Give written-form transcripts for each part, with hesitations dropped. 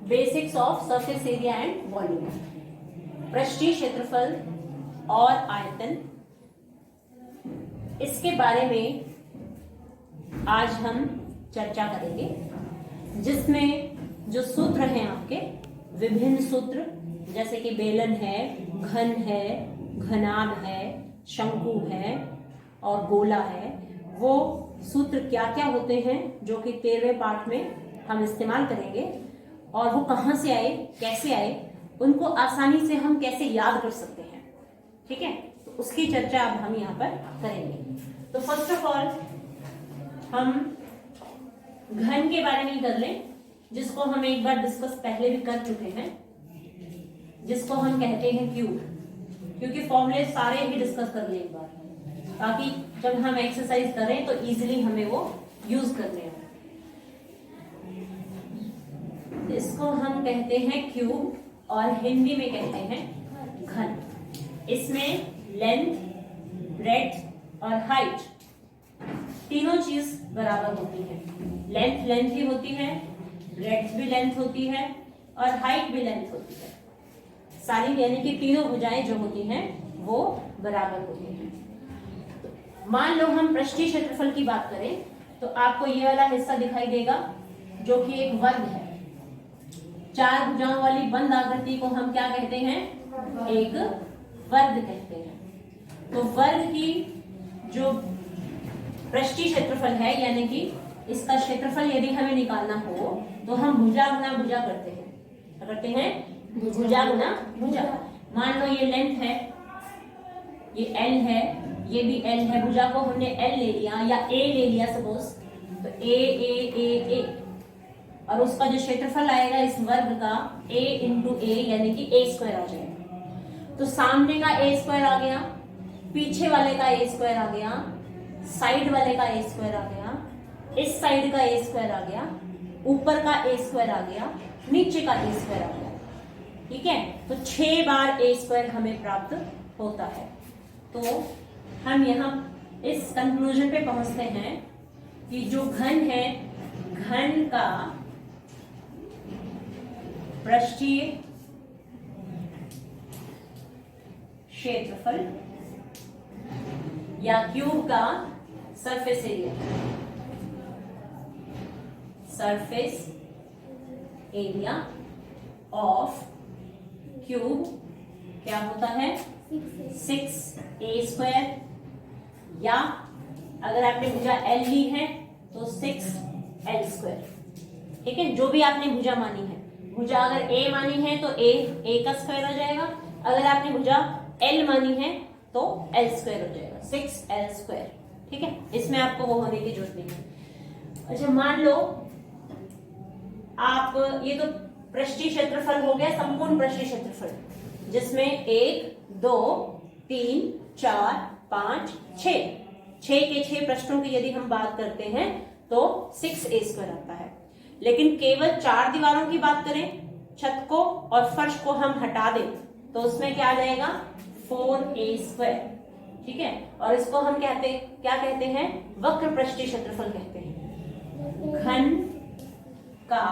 Basics of surface area and volume, पृष्ठीय क्षेत्रफल और आयतन, इसके बारे में आज हम चर्चा करेंगे, जिसमें जो सूत्र हैं आपके विभिन्न सूत्र, जैसे कि बेलन है, घन है, घनाभ है, शंकु है और गोला है, वो सूत्र क्या क्या होते हैं जो कि 13वें पाठ में हम इस्तेमाल करेंगे, और वो कहाँ से आए, कैसे आए, उनको आसानी से हम कैसे याद कर सकते हैं। ठीक है, तो उसकी चर्चा अब हम यहाँ पर करेंगे। तो फर्स्ट ऑफ ऑल हम घन के बारे में कर लें, जिसको हम एक बार डिस्कस पहले भी कर चुके हैं, जिसको हम कहते हैं क्यूब, क्योंकि फॉर्मूले सारे ही डिस्कस कर लें एक बार, ताकि जब हम एक्सरसाइज करें तो इजीली हमें वो यूज करने हो। इसको हम कहते हैं क्यूब और हिंदी में कहते हैं घन। इसमें लेंथ, ब्रेड्थ और हाइट तीनों चीज बराबर होती है। लेंथ लेंथ ही होती है, ब्रेड्थ भी लेंथ होती है और हाइट भी लेंथ होती है। सारी यानी कि तीनों भुजाएं जो होती हैं वो बराबर होती हैं। तो मान लो हम पृष्ठीय क्षेत्रफल की बात करें तो आपको ये वाला हिस्सा दिखाई देगा जो कि एक वर्ग है। चार भुजाओं वाली बंद आकृति को हम क्या कहते हैं? एक वर्ग कहते हैं। तो वर्ग की जो पृष्ठीय क्षेत्रफल है, यानी कि इसका क्षेत्रफल यदि हमें निकालना हो तो हम भुजा गुना भुजा करते हैं। क्या करते हैं? भुजा गुना भुजा। मान लो ये लेंथ है, ये एल है, ये भी एल है, भुजा को हमने एल ले लिया या ए ले लिया सपोज, तो ए ए ए ए, और उसका जो क्षेत्रफल आएगा इस वर्ग का a इंटू ए, यानी कि ए स्क्वायर आ जाएगा। तो सामने का ए स्क्वायर आ गया, पीछे वाले का ए स्क्वायर आ गया, साइड वाले का ए स्क्वायर आ गया, इस साइड का ए स्क्वायर आ गया, ऊपर का ए स्क्वायर आ गया, नीचे का ए स्क्वायर आ गया। ठीक है, तो 6 बार ए स्क्वायर हमें प्राप्त होता है। तो हम यहाँ इस कंक्लूजन पे पहुंचते हैं कि जो घन है, घन का पृष्ठीय क्षेत्रफल या क्यूब का surface area, surface area of cube क्या होता है? 6a स्क्वायर, या अगर आपने भुजा l ली है तो 6l स्क्वायर। ठीक है, जो भी आपने भुजा मानी है, भुजा अगर a मानी है तो a का स्क्वायर हो जाएगा, अगर आपने भुजा l मानी है तो l स्क्वायर हो जाएगा, 6l स्क्वायर। ठीक है, इसमें आपको वो होने की जरूरत नहीं है। अच्छा, मान लो आप, ये तो पृष्ठीय क्षेत्रफल हो गया, संपूर्ण पृष्ठीय क्षेत्रफल, जिसमें 1 2 3 4 5 6 के 6 पृष्ठों की यदि हम बात करते हैं तो 6a स्क्वायर आता है। लेकिन केवल 4 दीवारों की बात करें, छत को और फर्श को हम हटा दें तो उसमें क्या आ जाएगा? 4a square. ठीक है, और इसको हम क्या कहते हैं? वक्र पृष्ठीय क्षेत्रफल कहते हैं। घन का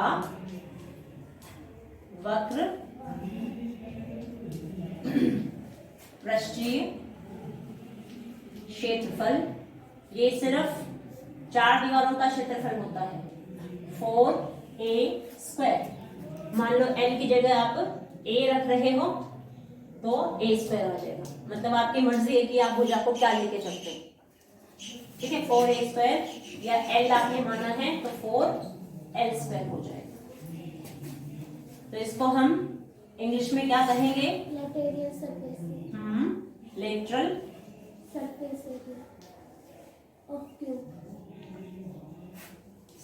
वक्र पृष्ठीय क्षेत्रफल, ये सिर्फ 4 दीवारों का क्षेत्रफल होता है, 4a स्क्वायर। मान लो n की जगह आप a रख रहे हो तो a स्क्वायर आ जाएगा, मतलब आपकी मर्जी है कि आप भुजा को क्या लेके चलते हो। ठीक है, 4a स्क्वायर या l आपने माना है तो 4l स्क्वायर हो जाएगा। तो इसको हम इंग्लिश में क्या कहेंगे? Lateral surface, lateral surface area of cube,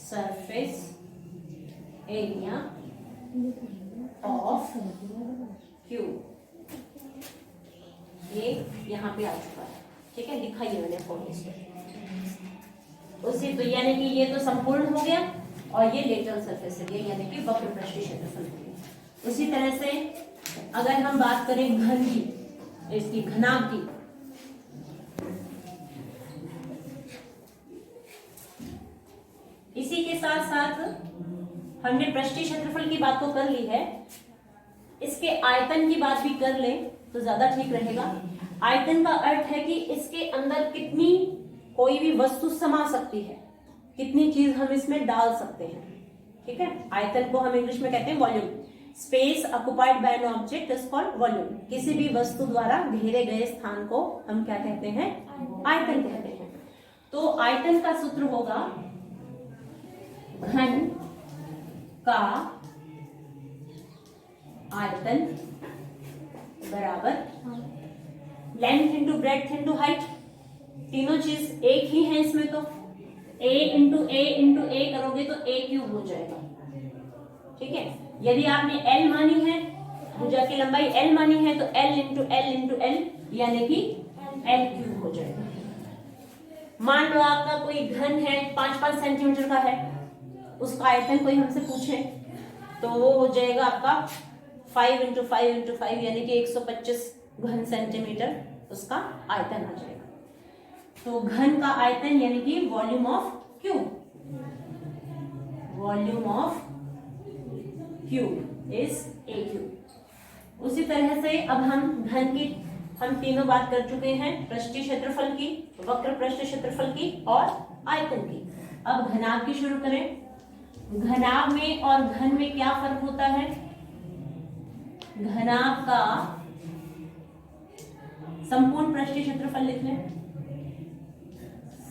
surface area of cube. ये यहाँ पे आ चुका है। ठीक है, लिखा ही मैंने उसी, तो यानी कि ये तो संपूर्ण हो गया और ये लेटरल सरफेस एरिया यानी कि वक्र पृष्ठीय क्षेत्रफल हो गया। उसी तरह से अगर हम बात करें घन की, इसकी घनाभ की, इसी के साथ साथ हमने पृष्ठीय क्षेत्रफल की बात तो कर ली है, इसके आयतन की बात भी कर लें तो ज्यादा ठीक रहेगा। आयतन का अर्थ है कि इसके अंदर कितनी कोई भी वस्तु समा सकती है, कितनी चीज हम इसमें डाल सकते हैं। ठीक है, आयतन को हम इंग्लिश में कहते हैं volume. Space occupied by an object is called volume. किसी भी वस्तु द्वारा घेरे गए स्थान को हम क्या कहते हैं? आयतन कहते हैं। तो आयतन का सूत्र होगा घन का आयतन बराबर length into breadth into height. तीनों चीज एक ही है इसमें, तो a इंटू ए करोगे तो a क्यूब हो जाएगा। ठीक है, यदि आपने l मानी है, भुजा की लंबाई l मानी है, तो l इंटू l यानी कि l क्यूब हो जाएगा। मान लो आपका कोई घन है 5-5 सेंटीमीटर का है, उसका आयतन कोई हमसे पूछे तो वो हो जाएगा आपका 5 इंटू 5 यानी कि 125 घन सेंटीमीटर उसका आयतन आ जाएगा। तो घन का आयतन यानी कि volume of cube, volume of cube is a cube. उसी तरह से अब हम घन की हम तीनों बात कर चुके हैं, पृष्ठीय क्षेत्रफल की, वक्र पृष्ठीय क्षेत्रफल की और आयतन की। अब घनाभ की शुरू करें। घनाभ में और घन में क्या फर्क होता है? घनाभ का संपूर्ण पृष्ठीय क्षेत्रफल लिख लें,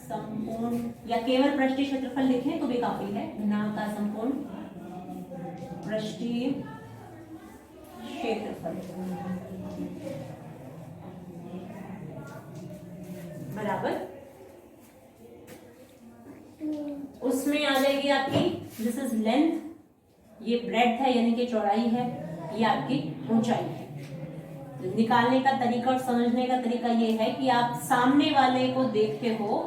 संपूर्ण या केवल पृष्ठीय क्षेत्रफल लिखें तो भी काफी है। घनाभ का संपूर्ण पृष्ठीय क्षेत्रफल बराबर, उसमें आ जाएगी आपकी दिस इज लेंथ, ये ब्रेड्थ है यानी कि चौड़ाई है, ये आपकी ऊंचाई है। तो निकालने का तरीका और समझने का तरीका ये है कि आप सामने वाले को देखते हो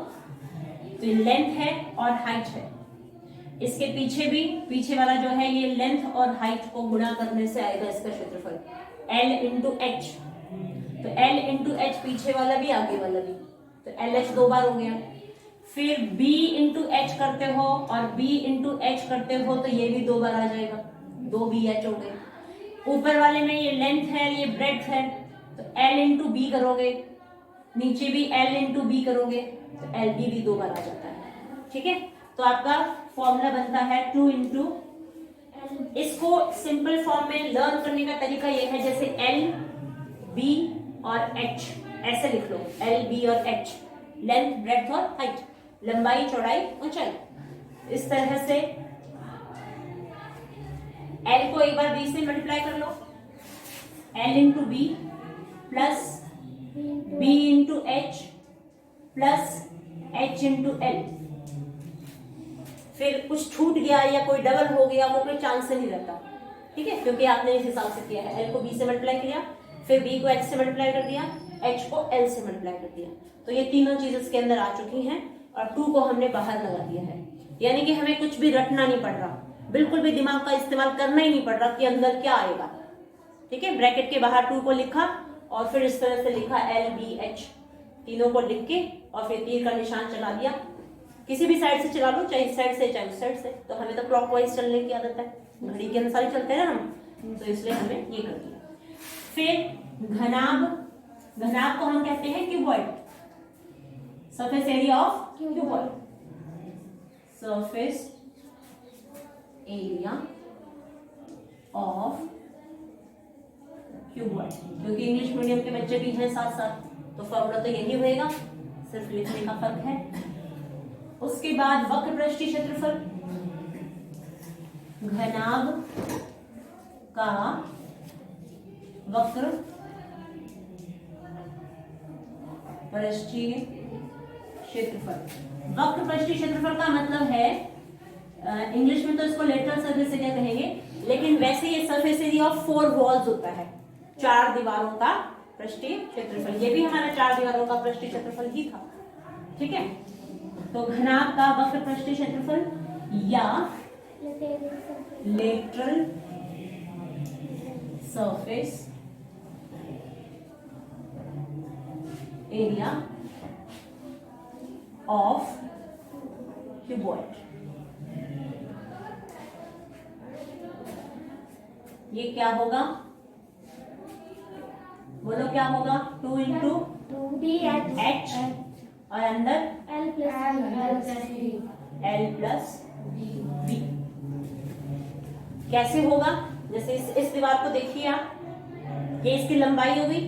तो लेंथ है और हाइट है, इसके पीछे भी, पीछे वाला जो है ये लेंथ और हाइट को गुणा करने से आएगा इसका क्षेत्रफल L इंटू एच। तो L इंटू एच पीछे वाला भी आगे वाला भी, तो LH 2 बार हो गया। फिर B इंटू एच करते हो और B इंटू एच करते हो तो ये भी 2 बार आ जाएगा, 2BH हो गए। ऊपर वाले में ये लेंथ है, ये ब्रेड्थ है, तो L इंटू बी करोगे, नीचे भी L इंटू बी करोगे तो LB भी 2 बार आ जाता है। ठीक है, तो आपका फॉर्मूला बनता है 2 इंटू। इसको सिंपल फॉर्म में लर्न करने का तरीका ये है, जैसे L, B और H ऐसे लिख लो, L, B और H, लेंथ, ब्रेड्थ और हाइट, लंबाई, चौड़ाई, ऊंचाई। इस तरह से L को एक बार B से मल्टीप्लाई कर लो, L into B plus B into H plus H into L। फिर कुछ छूट गया या कोई डबल हो गया वो कोई चांस नहीं रहता, ठीक है, क्योंकि आपने इस हिसाब से किया है। L को B से मल्टीप्लाई किया, फिर B को H से मल्टीप्लाई कर दिया, H को L से मल्टीप्लाई कर दिया, तो ये तीनों चीज इसके अंदर आ चुकी हैं और 2 को हमने बाहर लगा दिया है। यानी कि हमें कुछ भी रटना नहीं पड़ रहा, बिल्कुल भी दिमाग का इस्तेमाल करना ही नहीं पड़ रहा कि अंदर क्या आएगा। ठीक है, ब्रैकेट के बाहर 2 को लिखा और फिर इस तरह से लिखा L, B, H, तीनों को लिख के और फिर तीर का निशान चला दिया। किसी भी साइड से चला लो, चाहे इस साइड से चाहे उस साइड से, तो हमें तो क्लॉकवाइज चलने की आदत है, घड़ी के अनुसार ही चलते हैं ना हम, तो इसलिए हमें ये कर दिया। फिर घनाभ, घनाभ को हम कहते हैं cuboid, surface area of cuboid, surface area of cuboid, क्योंकि इंग्लिश मीडियम के बच्चे भी हैं साथ साथ, तो फॉर्मूला तो यही होएगा, सिर्फ लिखने का फर्क है। उसके बाद वक्र पृष्ठीय क्षेत्रफल, घनाभ का वक्र पृष्ठीय क्षेत्रफल। वक्र पृष्ठीय क्षेत्रफल का मतलब है, इंग्लिश में तो इसको लेटरल सरफेस एरिया कहेंगे, लेकिन वैसे ये सरफेस एरिया ऑफ 4 वॉल्स होता है, 4 दीवारों का पृष्ठीय क्षेत्रफल। ये भी हमारा 4 दीवारों का पृष्ठीय क्षेत्रफल ही था। ठीक है, तो घनाभ का वक्र पृष्ठीय क्षेत्रफल या lateral surface area of cuboid. ये क्या होगा, बोलो क्या होगा, 2 इंटू एच और अंदर L प्लस बी। कैसे होगा, जैसे इस दीवार को देखिए आप, ये इसकी लंबाई हो गई,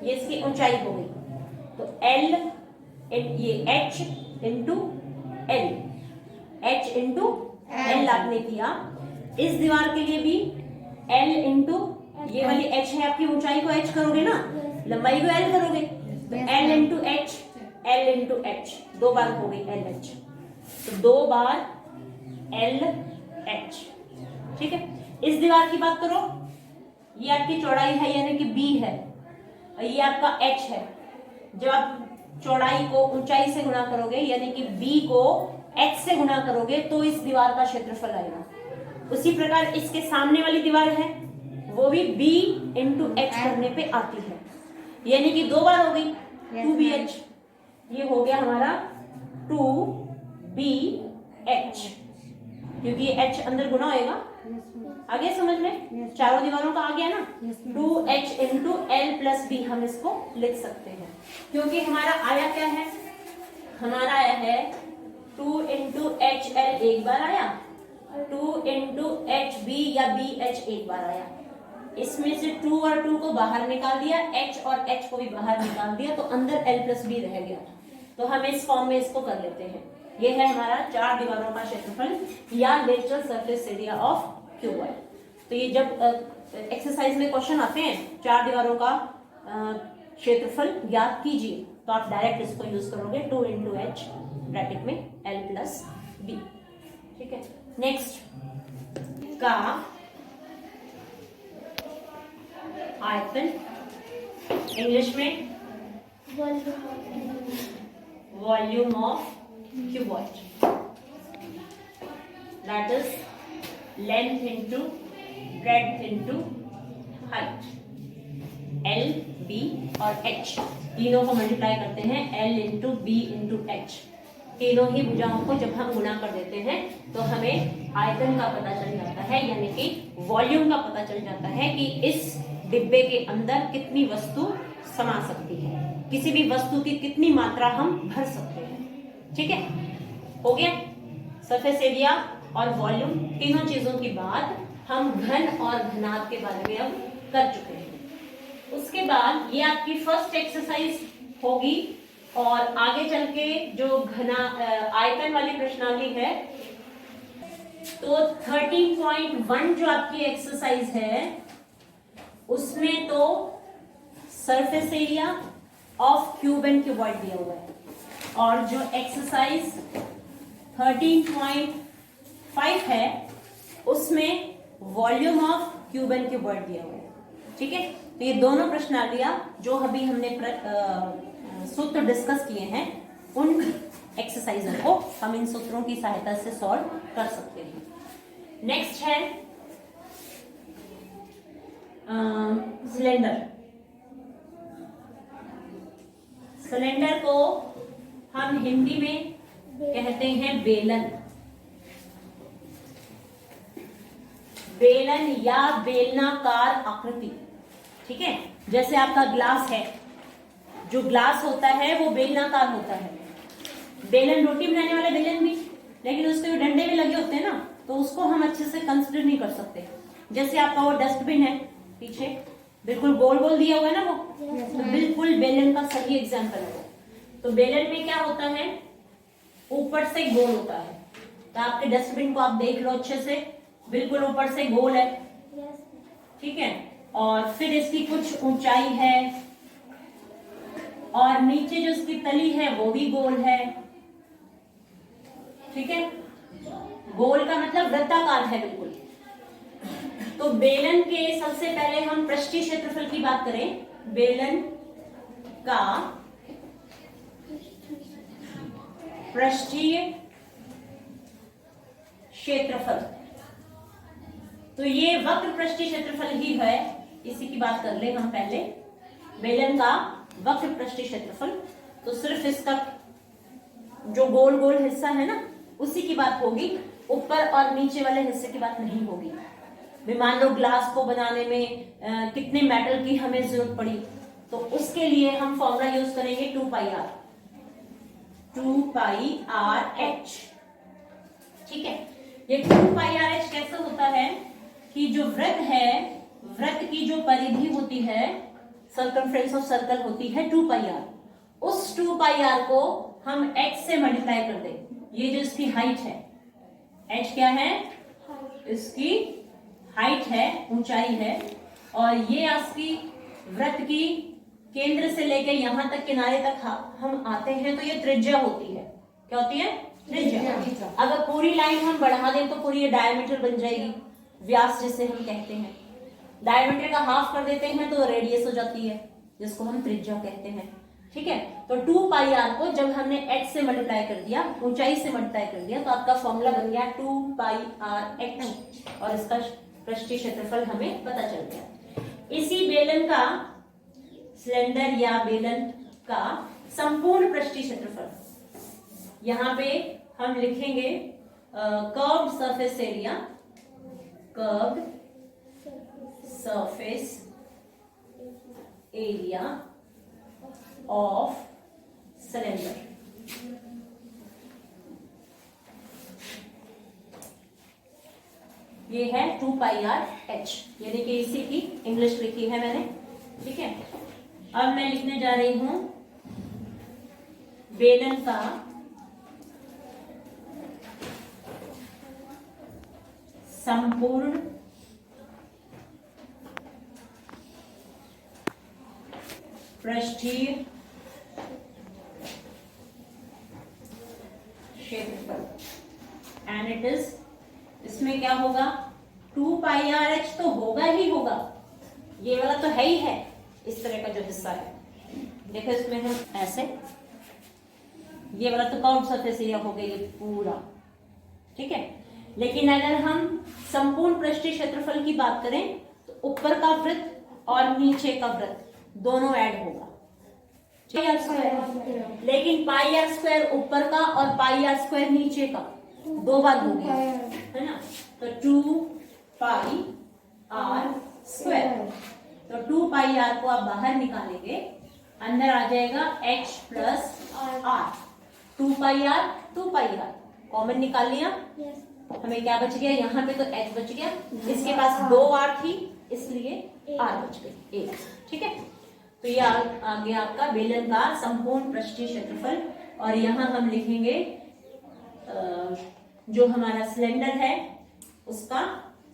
ये इसकी ऊंचाई हो गई, तो L ये H into L, H into L आपने किया। इस दीवार के लिए भी L इंटू ये वाली H है आपकी, ऊंचाई को H करोगे ना, लंबाई को L करोगे, तो L into H, L into H, 2 बार हो गई LH, तो 2 बार LH। ठीक है, इस दीवार की बात करो, ये आपकी चौड़ाई है यानी कि B है, और ये आपका H है। जब आप चौड़ाई को ऊंचाई से गुणा करोगे यानी कि B को H से गुणा करोगे तो इस दीवार का क्षेत्रफल आएगा। उसी प्रकार इसके सामने वाली दीवार है, वो भी B इंटू H करने पे आती है, यानी कि 2 बार हो गई 2BH। ये हो गया हमारा 2BH, क्योंकि ये H अंदर गुणा होएगा। आगे समझ में, चारों दीवारों का आ गया ना। 2H into L plus B हम इसको लिख सकते हैं, क्योंकि हमारा आया क्या है, हमारा आया है 2 इंटू एच एल एक बार आया, 2 इंटू एच बी या बी एच एक बार आया। इसमें से 2 और 2 को बाहर निकाल दिया, H और H को भी बाहर निकाल दिया, तो अंदर L प्लस बी रह गया। तो हम इस फॉर्म में इसको कर लेते हैं। ये है हमारा 4 दीवारों का क्षेत्रफल या lateral surface area of cuboid. तो ये जब एक्सरसाइज में क्वेश्चन आते हैं 4 दीवारों का क्षेत्रफल ज्ञात कीजिए, तो आप डायरेक्ट इसको यूज करोगे 2 इंटू एच ब्रैकेट में L प्लस बी। ठीक है, नेक्स्ट का आयतन, इंग्लिश में volume of cuboid, that is length into breadth into height. L, B और H तीनों को मल्टीप्लाई करते हैं L into B into H। तीनों ही भुजाओं को जब हम गुणा कर देते हैं तो हमें आयतन का पता चल जाता है, यानी कि वॉल्यूम का पता चल जाता है कि इस डिब्बे के अंदर कितनी वस्तु समा सकती है, किसी भी वस्तु की कितनी मात्रा हम भर सकते हैं। ठीक है, हो गया सरफेस एरिया और वॉल्यूम, तीनों चीजों की बात हम घन और घनात्म के बारे में अब कर चुके हैं। उसके बाद ये आपकी फर्स्ट एक्सरसाइज होगी, और आगे चल के जो घना आयतन वाली प्रश्नावली है, तो 13.1 जो आपकी एक्सरसाइज है उसमें तो surface area of cube and cuboid दिया हुआ है, और जो एक्सरसाइज 13.5 है उसमें volume of cube and cuboid दिया हुआ है। ठीक है, तो ये दोनों प्रश्नावलियां जो अभी हमने सूत्र डिस्कस किए हैं, उन एक्सरसाइजों को हम इन सूत्रों की सहायता से सॉल्व कर सकते हैं। नेक्स्ट है सिलेंडर। सिलेंडर को हम हिंदी में कहते हैं बेलन, बेलन या बेलनाकार आकृति। ठीक है, जैसे आपका ग्लास है, जो ग्लास होता है वो बेलनाकार होता है। बेलन रोटी बनाने वाला बेलन भी, लेकिन उसके डंडे भी लगे होते हैं ना, तो उसको हम अच्छे से कंसिडर नहीं कर सकते। जैसे आपका वो डस्टबिन है पीछे, बिल्कुल गोल गोल दिया हुआ है ना, वो तो बिल्कुल बेलन का सही एग्जाम्पल है वो। तो बेलन में क्या होता है, ऊपर से गोल होता है। तो आपके डस्टबिन को आप देख लो अच्छे से, बिल्कुल ऊपर से गोल है। ठीक है, और फिर इसकी कुछ ऊंचाई है, और नीचे जो इसकी तली है वो भी गोल है। ठीक है, गोल का मतलब वृत्ताकार है बिल्कुल। तो बेलन के सबसे पहले हम पृष्ठीय क्षेत्रफल की बात करें, बेलन का पृष्ठीय क्षेत्रफल, तो ये वक्र पृष्ठीय क्षेत्रफल ही है, इसी की बात कर ले हम पहले। बेलन का वक्र पृष्ठीय क्षेत्रफल, तो सिर्फ इसका जो गोल गोल हिस्सा है ना, उसी की बात होगी, ऊपर और नीचे वाले हिस्से की बात नहीं होगी। मान लो ग्लास को बनाने में कितने मेटल की हमें जरूरत पड़ी, तो उसके लिए हम फॉर्मूला यूज करेंगे 2πr, 2πrh। ठीक है, ये 2πrh कैसे होता है कि जो वृत्त है, वृत्त की जो परिधि होती है, सर्कमफ्रेंस ऑफ सर्कल होती है 2πr, उस 2πr को हम h से मल्टीप्लाई कर दें। ये जो इसकी हाइट है, h क्या है, इसकी हाइट है, ऊंचाई है, और ये इसकी वृत्त की केंद्र से लेकर यहां तक किनारे तक हम आते हैं तो ये त्रिज्या होती है। क्या होती है, त्रिज्या। अगर पूरी लाइन हम बढ़ा दें तो पूरी ये डायमीटर बन जाएगी, व्यास जिसे हम कहते हैं। डायमीटर का हाफ कर देते हैं तो रेडियस हो जाती है, जिसको हम त्रिज्या कहते हैं। ठीक है, तो 2πr को जब हमने h से मल्टीप्लाई कर दिया, ऊंचाई से मल्टीप्लाई कर दिया, तो आपका फॉर्मूला बन गया 2πrh, और इसका पृष्ठीय क्षेत्रफल हमें पता चल गया। इसी बेलन का, सिलेंडर या बेलन का संपूर्ण पृष्ठीय क्षेत्रफल, यहां पे हम लिखेंगे curved surface area, curved surface area of cylinder. ये है 2πrh, यानी कि इसी की इंग्लिश लिखी है मैंने। ठीक है, अब मैं लिखने जा रही हूं बेलन का संपूर्ण पृष्ठीय क्षेत्रफल, एंड इट इज, इसमें क्या होगा, 2πrh तो होगा ही होगा, ये वाला तो है ही है, इस तरह का जो हिस्सा है, देखो इसमें हम ऐसे, ये वाला तो कर्व्ड सरफेस एरिया हो गया ये पूरा। ठीक है, लेकिन अगर हम संपूर्ण पृष्ठीय क्षेत्रफल की बात करें तो ऊपर का वृत्त और नीचे का वृत्त दोनों ऐड होगा, लेकिन πr² ऊपर का और πr² नीचे का दो बार हो गया, है ना। तो 2πr², तो 2πr को आप बाहर निकालेंगे, अंदर आ जाएगा h + r, 2πr कॉमन निकाल लिया, हमें क्या बच गया, यहाँ पे तो h बच गया, इसके पास 2 r थी इसलिए r बच गई 1। ठीक है, तो ये आ गया आपका बेलन का संपूर्ण पृष्ठीय क्षेत्रफल, और यहाँ हम लिखेंगे जो हमारा सिलेंडर है उसका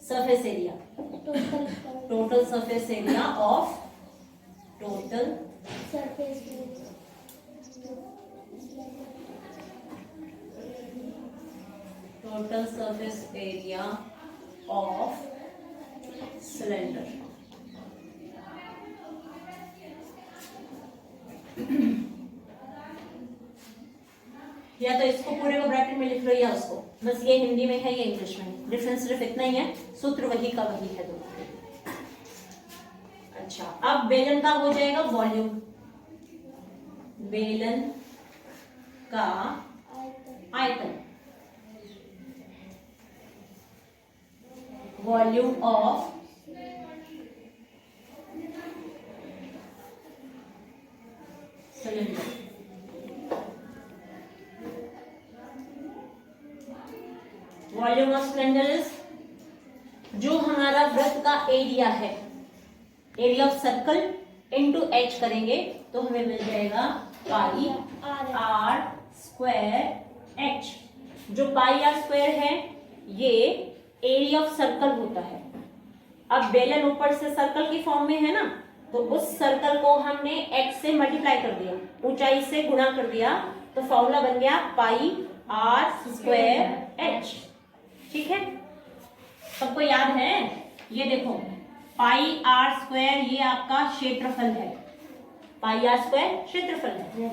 surface area, total surface area of, total surface area of cylinder. या तो इसको पूरे को ब्रैकेट में लिख लो या उसको, बस ये हिंदी में है ये इंग्लिश में है, डिफरेंस सिर्फ इतना ही है, सूत्र वही का वही है दोनों। अच्छा, अब बेलन का हो जाएगा वॉल्यूम, बेलन का आयतन, volume of cylinder. Volume of cylinder is, जो हमारा वृत्त का एरिया है, area of circle into h करेंगे तो हमें मिल जाएगा πr²h। जो πr² है ये एरिया ऑफ सर्कल होता है। अब बेलन ऊपर से सर्कल की फॉर्म में है ना, तो उस सर्कल को हमने x से मल्टीप्लाई कर दिया, ऊंचाई से गुणा कर दिया, तो फॉर्मूला बन गया πr²h। ठीक है, सबको याद है, ये देखो πr² ये आपका क्षेत्रफल है, πr² क्षेत्रफल है,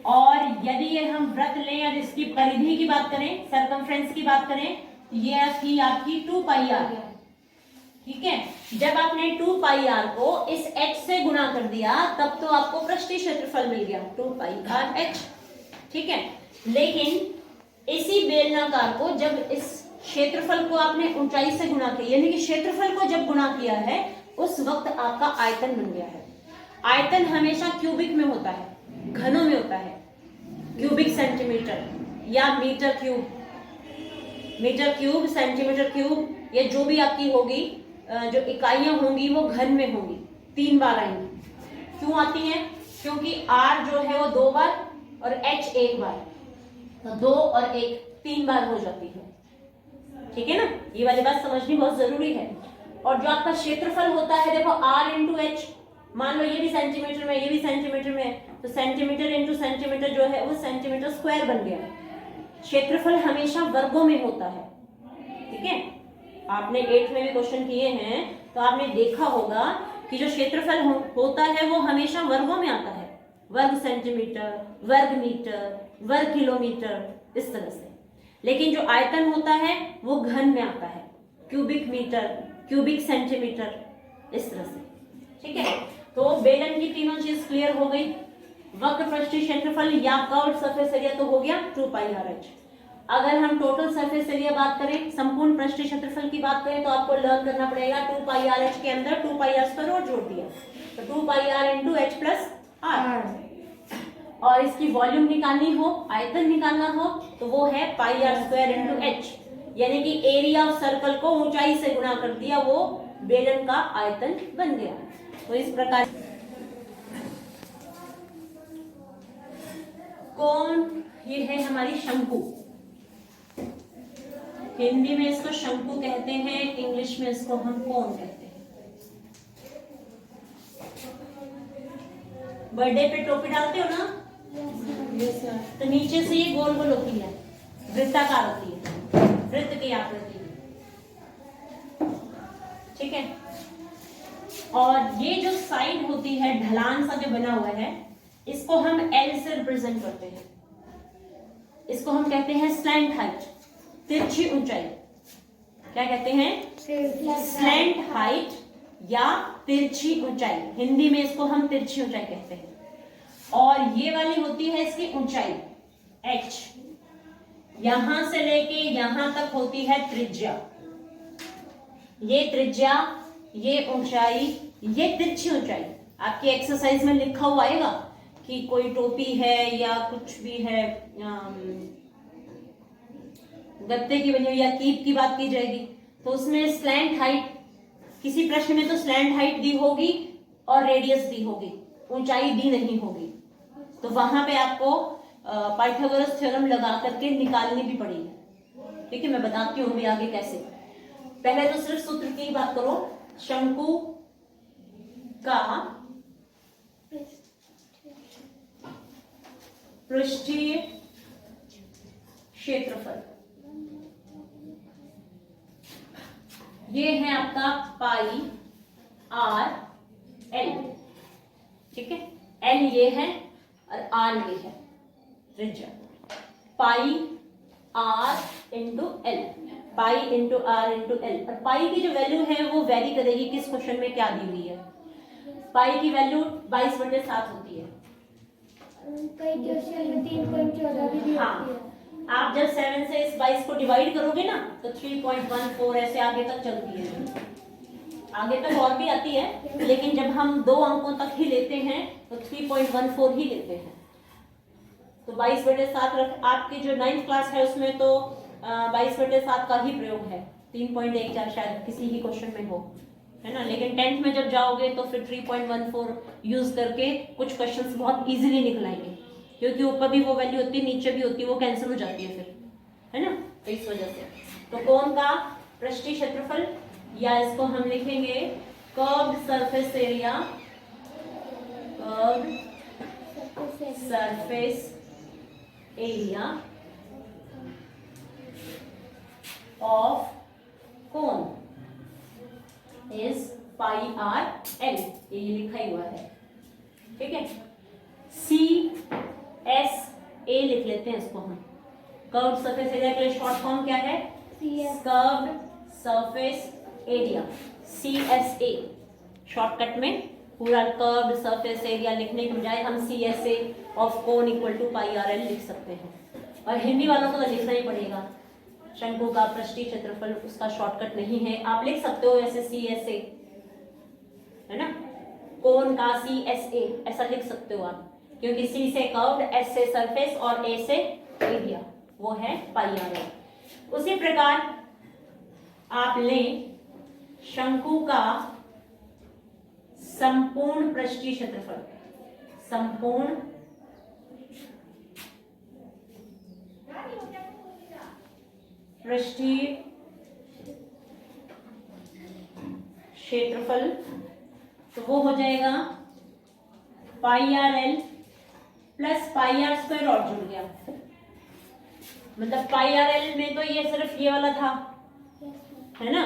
और यदि ये हम वृत्त लें या इसकी परिधि की बात करें, सर्कमफ्रेंस की बात करें, ये थी आपकी 2πr। ठीक है, जब आपने 2πr को इस h से गुणा कर दिया तब तो आपको पृष्ठीय क्षेत्रफल मिल गया 2πrh। ठीक है, लेकिन इसी बेलनाकार को जब इस क्षेत्रफल को आपने ऊंचाई से गुणा किया, यानी कि क्षेत्रफल को जब गुणा किया है उस वक्त आपका आयतन बन गया है। आयतन हमेशा क्यूबिक में होता है, घनों में होता है, क्यूबिक सेंटीमीटर या मीटर क्यूब, सेंटीमीटर क्यूब, ये जो भी आपकी होगी जो इकाइयां होंगी वो घन में होंगी, 3 बार आएंगी। क्यों आती हैं? क्योंकि r जो है वो 2 बार और h 1 बार, तो 2 और 1 3 बार हो जाती है। ठीक है ना, ये वाली बात समझनी बहुत जरूरी है। और जो आपका क्षेत्रफल होता है, देखो r इंटू एच, मान लो ये भी सेंटीमीटर में, ये भी सेंटीमीटर में है, तो सेंटीमीटर इंटू सेंटीमीटर जो है वो सेंटीमीटर स्क्वायर बन गया। क्षेत्रफल हमेशा वर्गों में होता है। ठीक है, आपने 8th में भी क्वेश्चन किए हैं तो आपने देखा होगा कि जो क्षेत्रफल होता है वो हमेशा वर्गों में आता है, वर्ग सेंटीमीटर, वर्ग मीटर, वर्ग किलोमीटर, इस तरह से। लेकिन जो आयतन होता है वो घन में आता है, क्यूबिक मीटर, क्यूबिक सेंटीमीटर, इस तरह से। ठीक है, तो बेलन की तीनों चीज क्लियर हो गई। वक्र पृष्ठीय क्षेत्रफल या कर्व्ड सरफेस एरिया तो हो गया 2πr/h। अगर हम टोटल सरफेस एरिया बात करें, संपूर्ण पृष्ठीय क्षेत्रफल की बात करें, तो आपको लर्न करना पड़ेगा 2πr/h के अंदर 2πr² और जोड़ दिया, तो 2πr into h plus r। और इसकी वॉल्यूम निकालनी हो, आयतन निकालना हो, तो वो है πr² इंटू h, यानी कि एरिया ऑफ सर्कल को ऊंचाई से गुणा कर दिया, वो बेलन का आयतन बन गया। तो इस प्रकार कोण, ये है हमारी शंकु, हिंदी में इसको शंकु कहते हैं, इंग्लिश में इसको हम कोण कहते हैं। बर्थडे पे टोपी डालते हो ना, तो नीचे से ये गोल गोल होती है, वृत्ताकार होती है, वृत्त की आकृति। ठीक है, और ये जो साइड होती है, ढलान सा जो बना हुआ है, इसको हम L से रिप्रेजेंट करते हैं। इसको हम कहते हैं स्लैंट हाइट, तिरछी ऊंचाई। क्या कहते हैं? स्लैंट हाइट या तिरछी ऊंचाई, हिंदी में इसको हम तिरछी ऊंचाई कहते हैं। और ये वाली होती है इसकी ऊंचाई h, यहां से लेके यहां तक होती है त्रिज्या। ये त्रिज्या, ये ऊंचाई, ये तिरछी ऊंचाई। आपकी एक्सरसाइज में लिखा हुआ आएगा कि कोई टोपी है या कुछ भी है, गत्ते की बनी हुई या कीप की बात की जाएगी, तो उसमें स्लैंट हाइट, किसी प्रश्न में तो स्लैंट हाइट दी होगी और रेडियस दी होगी, ऊंचाई दी नहीं होगी, तो वहां पे आपको पाइथागोरस थ्योरम लगा करके निकालनी भी पड़ेगी। ठीक है, मैं बताती हूँ भी आगे कैसे। पहले तो सिर्फ सूत्र की बात करो, शंकु का पृष्ठीय क्षेत्रफल, ये है आपका पाई आर एल। ठीक है, एल ये है और आर ये है त्रिज्या, pi R into L, pi into R into L. और पाई की जो वैल्यू है वो वेरी करेगी किस क्वेश्चन में क्या दी हुई है। पाई की वैल्यू 22/7 होती है। कई क्वेश्चन में 3.14 भी दी होती है। आप जब 7 से इस 22 को डिवाइड करोगे ना, तो 3.14 ऐसे आगे तक चलती है। आगे तक और भी आती है, लेकिन जब हम 2 अंकों तक ही लेते हैं तो 3.14 ही लेते हैं। तो 22/7 रख, आपकी जो 9th क्लास है उसमें तो 22/7 का ही प्रयोग है, 3.14 शायद किसी ही क्वेश्चन में हो, है ना। लेकिन 10th में जब जाओगे तो फिर 3.14 यूज करके कुछ क्वेश्चंस बहुत इजीली निकलाएंगे, क्योंकि ऊपर भी वो वैल्यू होती है, नीचे भी होती है, वो कैंसिल हो जाती है फिर, है ना, इस वजह से। तो कोण का पृष्ठीय क्षेत्रफल, या इसको हम लिखेंगे curved surface area, curved surface area of कोण इज पाई आर एल, ये लिखा ही हुआ है। ठीक है, सी एस ए लिख लेते हैं इसको हम। कर्व्ड सरफेस एरिया के लिए शॉर्ट फॉर्म क्या है? Curved surface area, CSA। Shortcut में पूरा कर्व्ड सरफेस एरिया लिखने के बजाय हम CSA of cone equal to pi R L लिख सकते हैं। और हिंदी वालों को तो लिखना ही पड़ेगा, शंकु का पृष्ठीय क्षेत्रफल उसका शॉर्टकट नहीं है, आप लिख सकते हो ऐसे CSA, है ना, कोण का CSA ऐसा लिख सकते हो आप, क्योंकि C से कर्व्ड, S से सरफेस और A से एरिया, वो है पाई आर एल। उसी प्रकार आप लें शंकु का संपूर्ण पृष्ठीय क्षेत्रफल, संपूर्ण पृष्ठीय क्षेत्रफल, तो वो हो जाएगा pi R L plus pi R square और जुड़ गया, मतलब पाई आर एल में तो ये सिर्फ ये वाला था, है ना,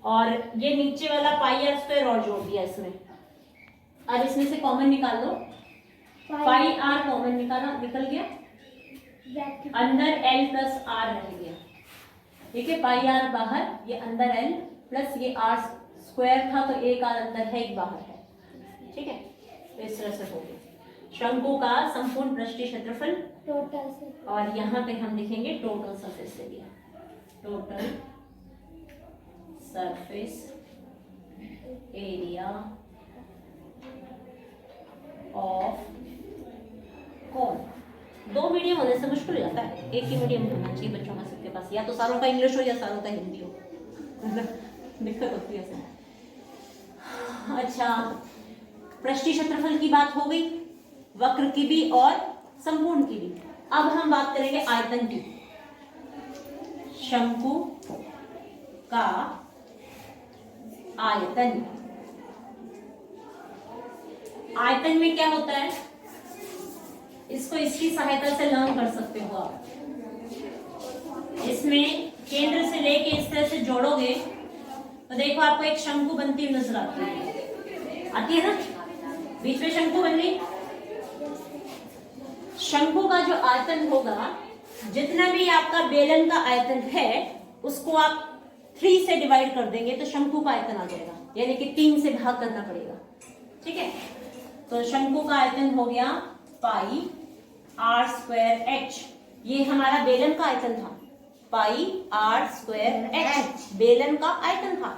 और ये नीचे वाला पाई आर स्क्वायर और जोड़ दिया इसमें। अब इसमें से कॉमन निकाल लो, पाई आर कॉमन निकल गया, अंदर एल प्लस आर रह गया, ठीक है, पाई आर बाहर, ये अंदर एल प्लस ये आर स्क्वायर था, तो एक आर अंदर है एक बाहर है, ठीक है, तो इस तरह से हो गया शंकु का संपूर्ण पृष्ठीय क्षेत्रफल टोटल, और यहाँ पे हम लिखेंगे total surface area, total surface area of cone. दो मीडियम होने से मुश्किल हो जाता है, एक ही मीडियम होना चाहिए बच्चों का सबके पास, या तो सारों का इंग्लिश हो या सारों का हिंदी हो, दिक्कत होती है ऐसे। अच्छा, पृष्ठीय क्षेत्रफल की बात हो गई, वक्र की भी और संपूर्ण की भी। अब हम बात करेंगे आयतन की। शंकु का आयतन, आयतन में क्या होता है, इसको इसकी सहायता से लर्न कर सकते हो आप। इसमें केंद्र से लेके इस तरह से जोड़ोगे तो देखो आपको एक शंकु बनती हुई नजर आती है ना, बीच में शंकु बन गई। शंकु का जो आयतन होगा, जितना भी आपका बेलन का आयतन है उसको आप 3 से डिवाइड कर देंगे तो शंकु का आयतन आ जाएगा, यानी कि 3 से भाग करना पड़ेगा, ठीक है। तो शंकु का आयतन हो गया पाई आर स्क्वायर एच, ये हमारा बेलन का आयतन था, पाई आर स्क्वायर एच बेलन का आयतन था।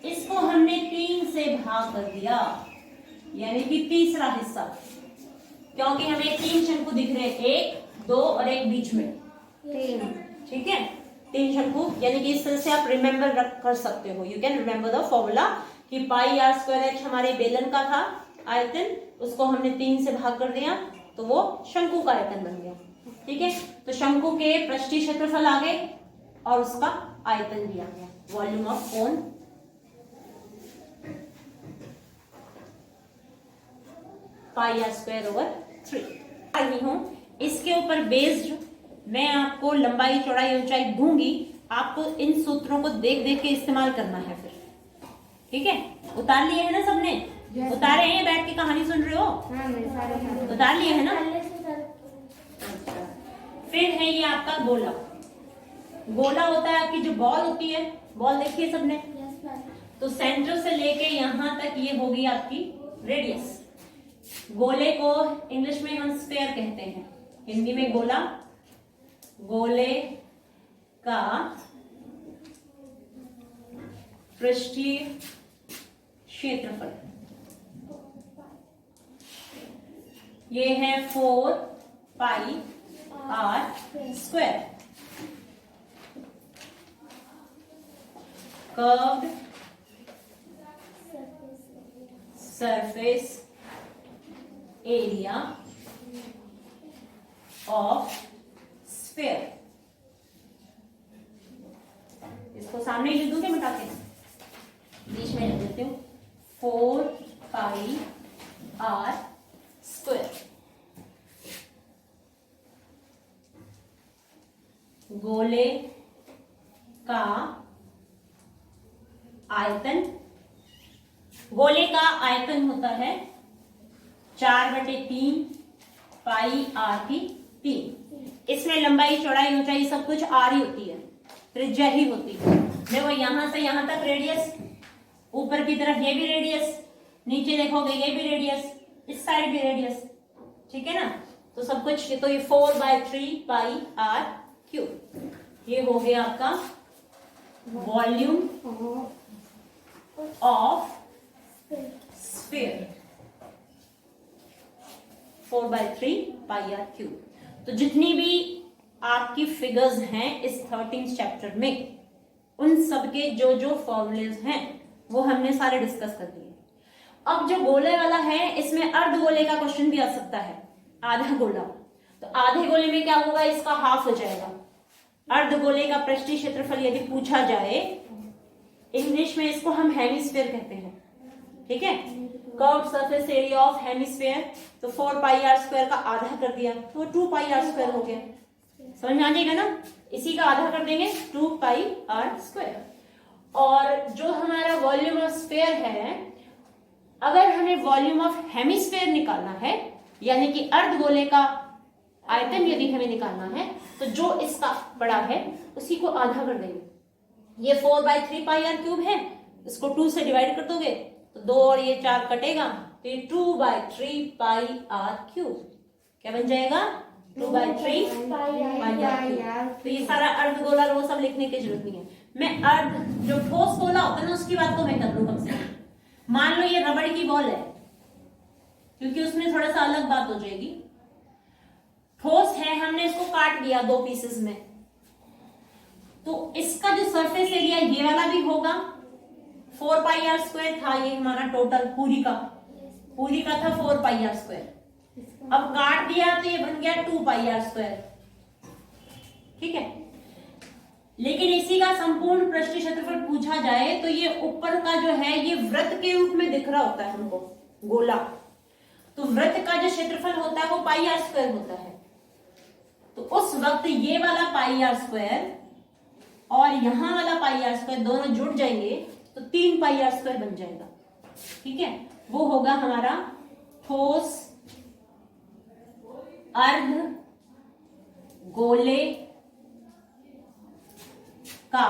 इसको हमने 3 से भाग कर दिया, यानी कि तीसरा हिस्सा, क्योंकि हमें 3 शंकु दिख रहे हैं, 1, 2 और एक बीच में 3, ठीक है, 3 शंकु, यानी कि इस तरह से आप रिमेंबर कर सकते हो, you can remember the formula कि पाई आर स्क्वायर एच हमारे बेलन का था आयतन, उसको हमने 3 से भाग कर दिया तो वो शंकु का आयतन बन गया, ठीक है। तो शंकु के पृष्ठीय क्षेत्रफल आ गए और उसका आयतन भी आ गया, volume of cone. Pi R square over 3 आई हूं, इसके ऊपर बेस्ड मैं आपको लंबाई चौड़ाई ऊंचाई दूंगी, आपको इन सूत्रों को देख देख के इस्तेमाल करना है फिर, ठीक है। उतार लिए है ना सबने? उतारे हैं, बैठ के कहानी सुन रहे हो? उतार लिए है ना? अच्छा, फिर है ये आपका गोला। गोला होता है आपकी जो बॉल होती है, बॉल देखिए सबने, तो सेंटर से लेके यहां तक ये होगी आपकी रेडियस। गोले को इंग्लिश में हम स्फीयर कहते हैं, हिंदी में गोला। गोले का पृष्ठीय क्षेत्रफल ये है 4 pi R square. Curved surface area of sphere. इसको सामने लिख दूं क्या मिटा के? बीच में लिख देती हूँ, 4 पाई आर स्क्वायर। गोले का आयतन, गोले का आयतन होता है 4/3 पाई आर की 3। इसमें लंबाई चौड़ाई ऊंचाई सब कुछ आर ही होती है, त्रिज्या ही होती है। देखो यहां से यहां तक रेडियस, ऊपर की तरफ ये भी रेडियस, नीचे देखोगे ये भी रेडियस, इस साइड भी रेडियस, ठीक है ना। तो सब कुछ, तो ये 4/3 पाई आर क्यूब। ये हो गया आपका वॉल्यूम ऑफ स्फीयर 4/3 πr³। तो जितनी भी आपकी फिगर्स हैं इस 13th चैप्टर में, उन सबके जो जो फॉर्मूलेज हैं वो हमने सारे डिस्कस कर दिए। अब जो गोले वाला है इसमें अर्ध गोले का क्वेश्चन भी आ सकता है, आधा गोला। तो आधे गोले में क्या होगा, इसका हाफ हो जाएगा। अर्ध गोले का पृष्ठीय क्षेत्रफल यदि पूछा जाए, इंग्लिश में इसको हम हेमिस्फीयर कहते हैं, ठीक है। Curved surface area of hemisphere, तो 4πr² का आधा कर दिया तो 2πr² हो गया। समझ में आ जाएगा ना, इसी का आधा कर देंगे 2πr²। और जो हमारा वॉल्यूम ऑफ स्फीयर है, अगर हमें वॉल्यूम ऑफ हेमिस्फीयर निकालना है, यानी कि अर्ध गोले का आयतन यदि हमें निकालना है, तो जो इसका बड़ा है उसी को आधा कर देंगे। ये 4/3 πr³ है, इसको 2 से डिवाइड कर दोगे तो 2 और ये 4 कटेगा, तो ये 2/3 πr³। क्या बन जाएगा, 2/3 πr³। तो ये सारा अर्ध गोला रो सब लिखने की जरूरत नहीं है। मैं अर्ध जो ठोस गोला होता है ना उसकी बात तो मैं कर लूं कम से कम। मान लो ये रबड़ की बॉल है, क्योंकि उसमें थोड़ा सा अलग बात हो जाएगी। ठोस है, हमने इसको काट दिया 2 पीसेस में, तो इसका जो सरफेस एरिया ये वाला भी होगा। 4πr² था ये हमारा टोटल पूरी का था 4πr²। अब काट दिया तो ये बन गया 2πr², ठीक है। लेकिन इसी का संपूर्ण पृष्ठीय क्षेत्रफल पूछा जाए तो ये ऊपर का जो है ये वृत्त के रूप में दिख रहा होता है हमको, गोला। तो वृत्त का जो क्षेत्रफल होता है वो πr² होता है। तो उस वक्त ये वाला πr² और यहां वाला πr² दोनों जुड़ जाएंगे तो 3πr² बन जाएगा, ठीक है। वो होगा हमारा ठोस अर्ध गोले का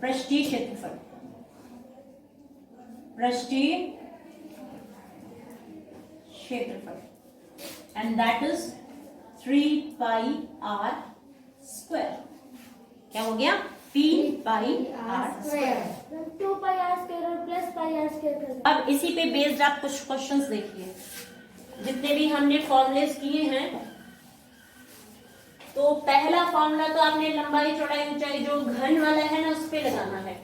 पृष्ठीय क्षेत्रफल, एंड दैट इज 3πr²। क्या हो गया, 3πr²। 2πr² और प्लस πr² कर। अब इसी पे बेस्ड आप कुछ क्वेश्चंस देखिए, जितने भी हमने फॉर्मूलेस किए हैं। तो पहला फॉर्मूला तो आपने लंबाई चौड़ाई ऊंचाई जो घन वाला है ना उस पे लगाना है,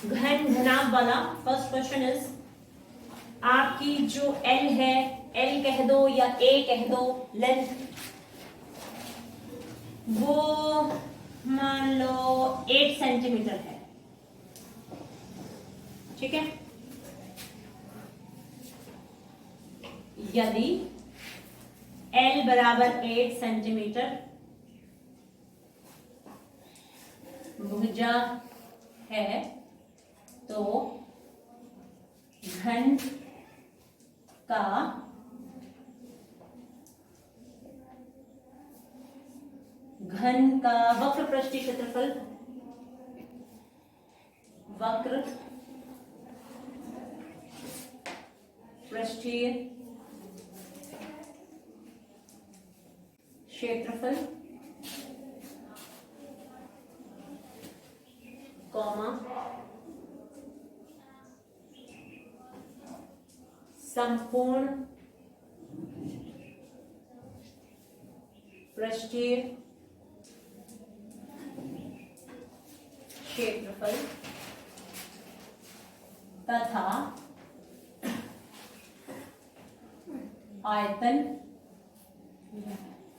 घनाभ वाला। फर्स्ट क्वेश्चन इज, आपकी जो L है, L कह दो या A कह दो, लेंथ, वो मान लो 8 सेंटीमीटर है, ठीक है। यदि L बराबर 8 सेंटीमीटर भुजा है तो घन का वक्र पृष्ठीय क्षेत्रफल, वक्र पृष्ठीय क्षेत्रफल कॉमा संपूर्ण पृष्ठीय क्षेत्रफल तथा आयतन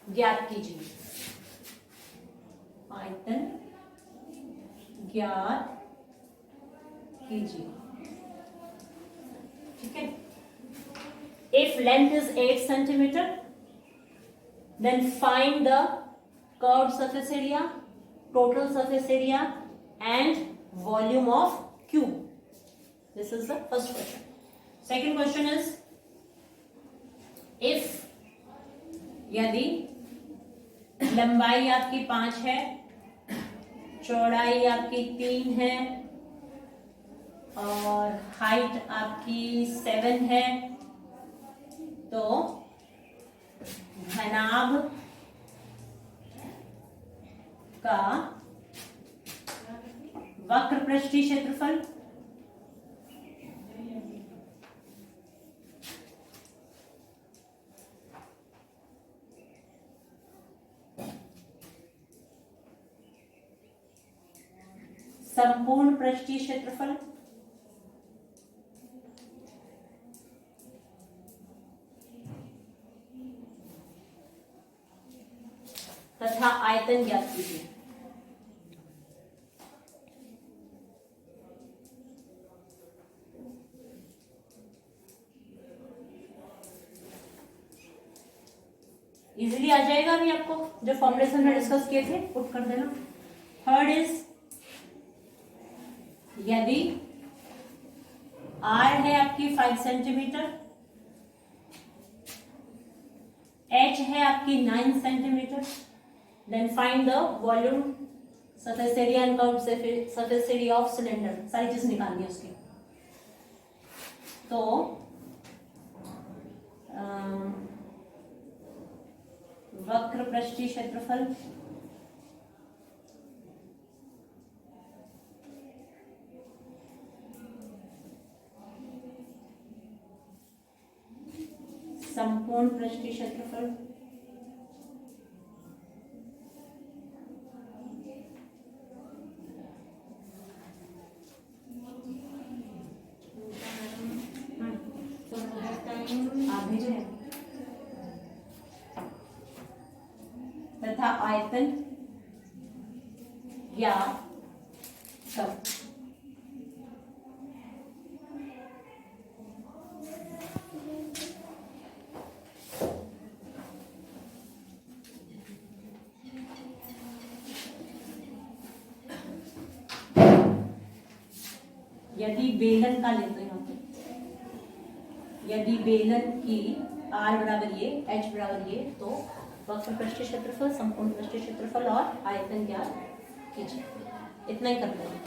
ज्ञात कीजिए। आयतन ज्ञात कीजिए, ठीक है। If length is 8 centimeter, then find the curved surface area, total surface area, and volume of cube. This is the first question. Second question is, if यदि लंबाई आपकी 5 है, चौड़ाई आपकी 3 है और हाइट आपकी 7 है, तो घनाभ का वक्र पृष्ठीय क्षेत्रफल संपूर्ण पृष्ठीय क्षेत्रफल तथा आयतन ज्ञात कीजिए। इजीली आ जाएगा अभी आपको, जो फॉर्मुलेशन में डिस्कस किए थे पुट कर देना। थर्ड इज, यदि R है आपकी 5 सेंटीमीटर, H है आपकी 9 centimetre, then find the volume, surface area and curved surface area of cylinder, सारी चीज निकालनी है उसकी। तो वक्र पृष्ठीय क्षेत्रफल संपूर्ण पृष्ठीय क्षेत्रफल आप भेज रहे हैं तथा आयतन या सब। यदि बेलन का लेते हैं यहाँ पे, यदि बेलन की R बराबर ये, H बराबर ये, तो वक्र पृष्ठीय क्षेत्रफल, संपूर्ण पृष्ठीय क्षेत्रफल और आयतन ज्ञात कीजिए। इतना ही करते हैं।